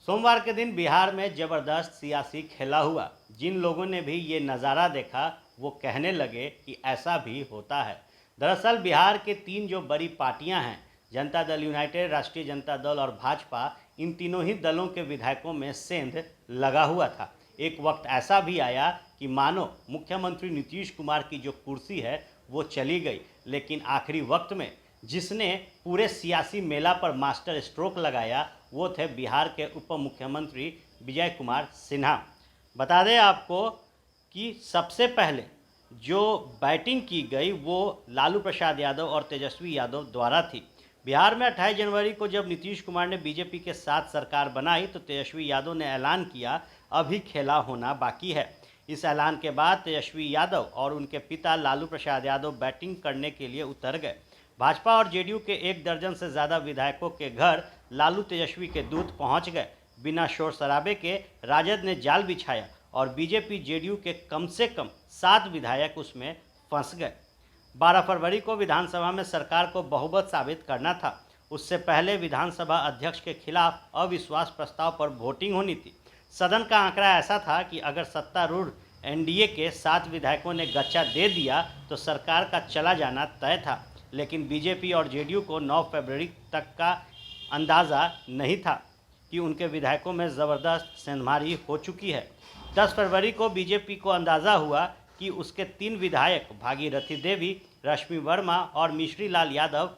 सोमवार के दिन बिहार में जबरदस्त सियासी खेला हुआ। जिन लोगों ने भी ये नज़ारा देखा वो कहने लगे कि ऐसा भी होता है। दरअसल बिहार के तीन जो बड़ी पार्टियां हैं, जनता दल यूनाइटेड, राष्ट्रीय जनता दल और भाजपा, इन तीनों ही दलों के विधायकों में सेंध लगा हुआ था। एक वक्त ऐसा भी आया कि मानो मुख्यमंत्री नीतीश कुमार की जो कुर्सी है वो चली गई, लेकिन आखिरी वक्त में जिसने पूरे सियासी मेला पर मास्टर स्ट्रोक लगाया वो थे बिहार के उप मुख्यमंत्री विजय कुमार सिन्हा। बता दें आपको कि सबसे पहले जो बैटिंग की गई वो लालू प्रसाद यादव और तेजस्वी यादव द्वारा थी। बिहार में 28 जनवरी को जब नीतीश कुमार ने बीजेपी के साथ सरकार बनाई तो तेजस्वी यादव ने ऐलान किया अभी खेला होना बाकी है। इस ऐलान के बाद तेजस्वी यादव और उनके पिता लालू प्रसाद यादव बैटिंग करने के लिए उतर गए। भाजपा और जेडीयू के 1 दर्जन से ज़्यादा विधायकों के घर लालू तेजस्वी के दूत पहुंच गए। बिना शोर शराबे के राजद ने जाल बिछाया और बीजेपी जेडीयू के कम से कम 7 विधायक उसमें फंस गए। 12 फरवरी को विधानसभा में सरकार को बहुमत साबित करना था। उससे पहले विधानसभा अध्यक्ष के खिलाफ अविश्वास प्रस्ताव पर वोटिंग होनी थी। सदन का आंकड़ा ऐसा था कि अगर सत्तारूढ़ एनडीए के 7 विधायकों ने गच्चा दे दिया तो सरकार का चला जाना तय था, लेकिन बीजेपी और जेडीयू को 9 फरवरी तक का अंदाज़ा नहीं था कि उनके विधायकों में ज़बरदस्त सेंधमारी हो चुकी है। 10 फरवरी को बीजेपी को अंदाज़ा हुआ कि उसके 3 विधायक भागीरथी देवी, रश्मि वर्मा और मिश्री लाल यादव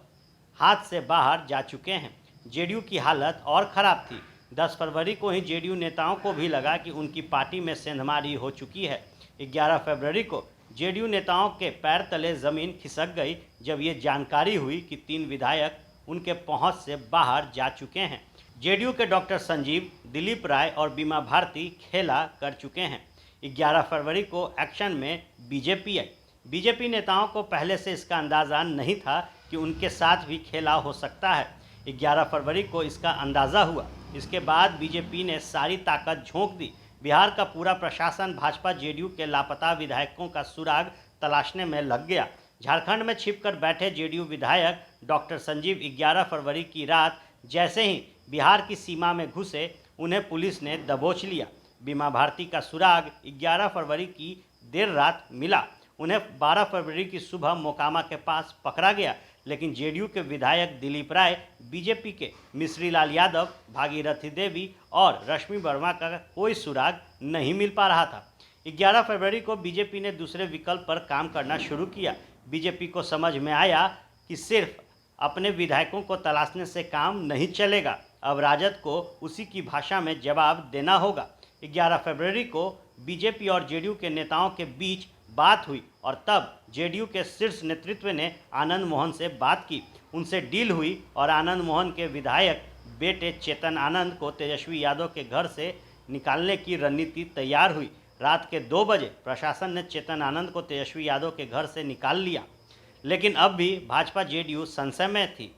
हाथ से बाहर जा चुके हैं। जेडीयू की हालत और ख़राब थी। 10 फरवरी को ही जेडीयू नेताओं को भी लगा कि उनकी पार्टी में सेंधमारी हो चुकी है। 11 फरवरी को जेडीयू नेताओं के पैर तले ज़मीन खिसक गई जब ये जानकारी हुई कि 3 विधायक उनके पहुंच से बाहर जा चुके हैं। जेडीयू के डॉक्टर संजीव, दिलीप राय और बीमा भारती खेला कर चुके हैं। 11 फरवरी को एक्शन में बीजेपी आई। बीजेपी नेताओं को पहले से इसका अंदाज़ा नहीं था कि उनके साथ भी खेला हो सकता है। 11 फरवरी को इसका अंदाज़ा हुआ। इसके बाद बीजेपी ने सारी ताकत झोंक दी। बिहार का पूरा प्रशासन भाजपा जेडीयू के लापता विधायकों का सुराग तलाशने में लग गया। झारखंड में छिपकर बैठे जेडीयू विधायक डॉक्टर संजीव 11 फरवरी की रात जैसे ही बिहार की सीमा में घुसे, उन्हें पुलिस ने दबोच लिया। बीमा भारती का सुराग 11 फरवरी की देर रात मिला। उन्हें 12 फरवरी की सुबह मोकामा के पास पकड़ा गया, लेकिन जेडीयू के विधायक दिलीप राय, बीजेपी के मिश्री लाल यादव, भागीरथी देवी और रश्मि वर्मा का कोई सुराग नहीं मिल पा रहा था। 11 फरवरी को बीजेपी ने दूसरे विकल्प पर काम करना शुरू किया। बीजेपी को समझ में आया कि सिर्फ अपने विधायकों को तलाशने से काम नहीं चलेगा, अब राजद को उसी की भाषा में जवाब देना होगा। 11 फरवरी को बीजेपी और जेडीयू के नेताओं के बीच बात हुई और तब जेडीयू के शीर्ष नेतृत्व ने आनंद मोहन से बात की। उनसे डील हुई और आनंद मोहन के विधायक बेटे चेतन आनंद को तेजस्वी यादव के घर से निकालने की रणनीति तैयार हुई। रात के 2 बजे प्रशासन ने चेतन आनंद को तेजस्वी यादव के घर से निकाल लिया, लेकिन अब भी भाजपा जेडीयू संशय में थी।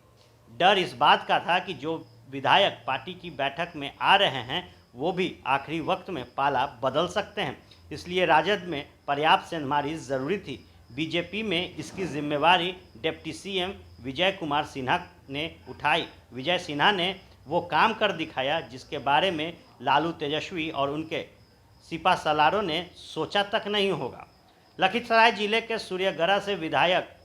डर इस बात का था कि जो विधायक पार्टी की बैठक में आ रहे हैं वो भी आखिरी वक्त में पाला बदल सकते हैं, इसलिए राजद में पर्याप्त सेंधमारी जरूरी थी। बीजेपी में इसकी जिम्मेवारी डिप्टी सीएम विजय कुमार सिन्हा ने उठाई। विजय सिन्हा ने वो काम कर दिखाया जिसके बारे में लालू, तेजस्वी और उनके सिपा सलारों ने सोचा तक नहीं होगा। लखीसराय जिले के सूर्यगढ़ा से विधायक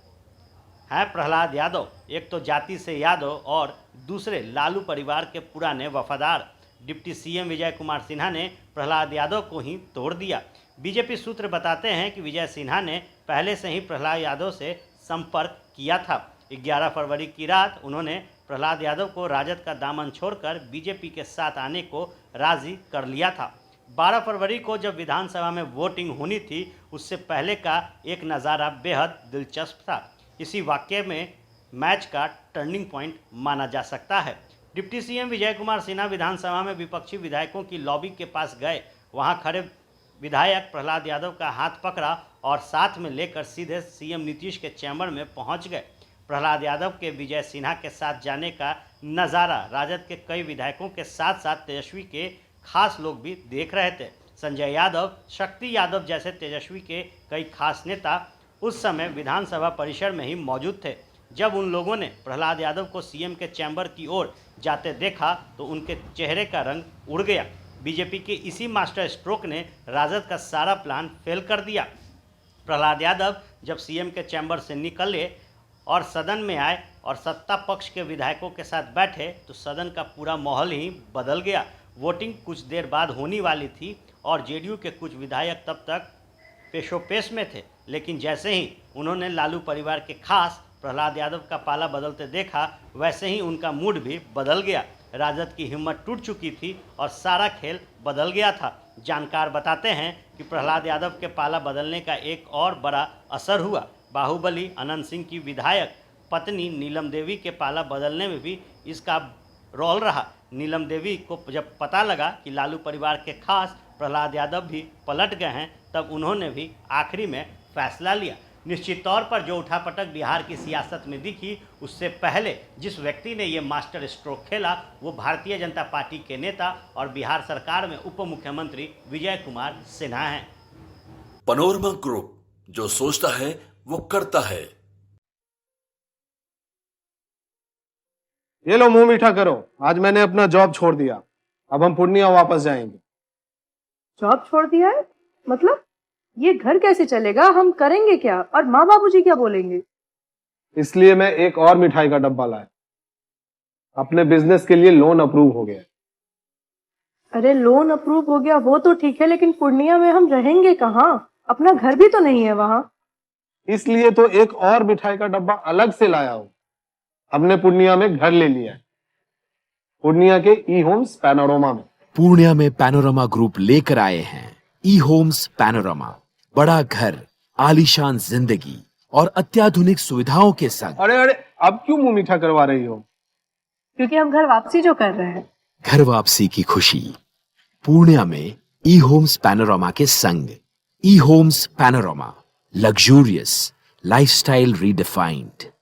हैं प्रहलाद यादव। एक तो जाति से यादव और दूसरे लालू परिवार के पुराने वफादार। डिप्टी सीएम विजय कुमार सिन्हा ने प्रहलाद यादव को ही तोड़ दिया। बीजेपी सूत्र बताते हैं कि विजय सिन्हा ने पहले से ही प्रहलाद यादव से संपर्क किया था। 11 फरवरी की रात उन्होंने प्रहलाद यादव को राजद का दामन छोड़कर बीजेपी के साथ आने को राजी कर लिया था। 12 फरवरी को जब विधानसभा में वोटिंग होनी थी, उससे पहले का एक नज़ारा बेहद दिलचस्प था। इसी वाक्य में मैच का टर्निंग पॉइंट माना जा सकता है। डिप्टी सीएम विजय कुमार सिन्हा विधानसभा में विपक्षी विधायकों की लॉबी के पास गए। वहां खड़े विधायक प्रहलाद यादव का हाथ पकड़ा और साथ में लेकर सीधे सीएम नीतीश के चैम्बर में पहुंच गए। प्रहलाद यादव के विजय सिन्हा के साथ जाने का नज़ारा राजद के कई विधायकों के साथ साथ तेजस्वी के खास लोग भी देख रहे थे। संजय यादव, शक्ति यादव जैसे तेजस्वी के कई खास नेता उस समय विधानसभा परिसर में ही मौजूद थे। जब उन लोगों ने प्रहलाद यादव को सीएम के चैम्बर की ओर जाते देखा तो उनके चेहरे का रंग उड़ गया। बीजेपी के इसी मास्टर स्ट्रोक ने राजद का सारा प्लान फेल कर दिया। प्रहलाद यादव जब सीएम के चैम्बर से निकले और सदन में आए और सत्ता पक्ष के विधायकों के साथ बैठे तो सदन का पूरा माहौल ही बदल गया। वोटिंग कुछ देर बाद होने वाली थी और जेडीयू के कुछ विधायक तब तक पेशोपेश में थे, लेकिन जैसे ही उन्होंने लालू परिवार के खास प्रहलाद यादव का पाला बदलते देखा वैसे ही उनका मूड भी बदल गया। राजद की हिम्मत टूट चुकी थी और सारा खेल बदल गया था। जानकार बताते हैं कि प्रहलाद यादव के पाला बदलने का एक और बड़ा असर हुआ। बाहुबली अनंत सिंह की विधायक पत्नी नीलम देवी के पाला बदलने में भी इसका रोल रहा। नीलम देवी को जब पता लगा कि लालू परिवार के खास प्रहलाद यादव भी पलट गए हैं तब उन्होंने भी आखिरी में फैसला लिया। निश्चित तौर पर जो उठापटक बिहार की सियासत में दिखी उससे पहले जिस व्यक्ति ने ये मास्टर स्ट्रोक खेला वो भारतीय जनता पार्टी के नेता और बिहार सरकार में उप मुख्यमंत्री विजय कुमार सिन्हा हैं। पैनोरमा ग्रुप, जो सोचता है वो करता है। ये लो मुंह मीठा करो, आज मैंने अपना जॉब छोड़ दिया, अब हम पूर्णिया वापस जाएंगे। जॉब छोड़ दिया है? मतलब ये घर कैसे चलेगा? हम करेंगे क्या? और माँ बाबूजी क्या बोलेंगे? इसलिए मैं एक और मिठाई का डब्बा लाया। अपने बिजनेस के लिए लोन अप्रूव हो गया। अरे लोन अप्रूव हो गया वो तो ठीक है, लेकिन पूर्णिया में हम रहेंगे कहाँ? अपना घर भी तो नहीं है वहाँ। इसलिए तो एक और मिठाई का डब्बा अलग से लाया हूँ। हमने पूर्णिया में घर ले लिया है, पूर्णिया के ई होम्स पैनोरमा में। पूर्णिया में पैनोरमा ग्रुप लेकर आए हैं ई होम्स पैनोरमा। बड़ा घर, आलीशान जिंदगी और अत्याधुनिक सुविधाओं के संग। अरे अरे, अब क्यों मुंह मीठा करवा रही हो? क्योंकि हम घर वापसी जो कर रहे हैं। घर वापसी की खुशी पूर्णिया में ई होम्स पैनोरमा के संग। ई Homes Panorama, luxurious lifestyle redefined.